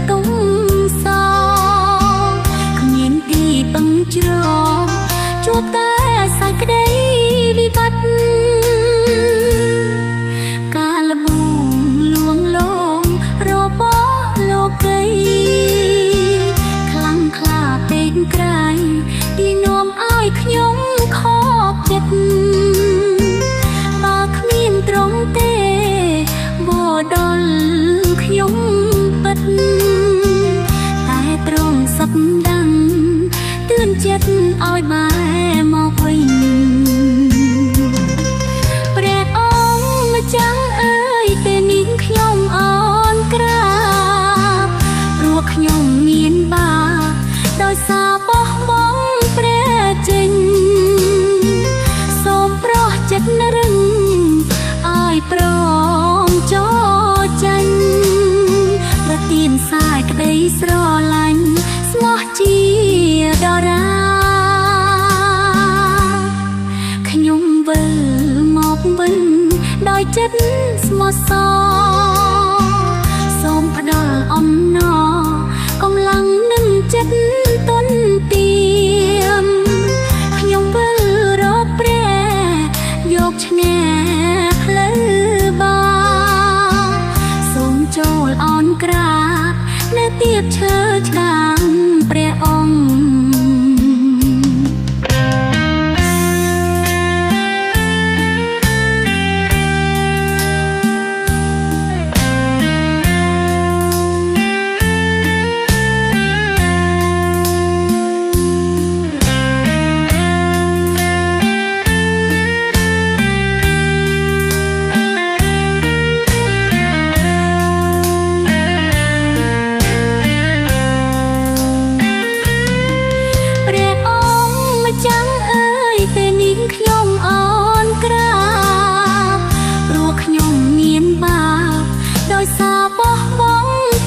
ទុំសគ្មានទីពឹងជ្រកជួបតែសាច់ក្តីវិបត្តិការលបងលួងលងរបស់លោកីខ្លាំងក្លាពេកក្រៃទីនាំឲ្យខ្ញុំខកចិត្តបើគ្មានត្រង់ទេបដល់ខ្ញុំពិតតែត្រង់សឹកដឹងទឿនចិត្តឲ្យបែរមកវិញព្រះអង្គម្ចាស់អើយពេលនេះខ្ញុំអរក្រាបព្រោះខ្ញុំមានបាបដោយសារបោះបង់ព្រះចេញសូមប្រោះចិត្តរឹងឲ្យព្រមចោចាញ់ប្រទានសាយក្តីស្រឡាញ់ស្មោះជាដរាខ្ញុំវិលមកវិញដោយចិត្តស្មោះសរសូមផ្ដល់អំណរកម្លាំងនិងចិត្តទន់ទាមខ្ញុំវិលរកព្រះយកឈ្នះផ្លូវបាសូមចូលអនក្រាបនៅទៀបឈើឆ្កាង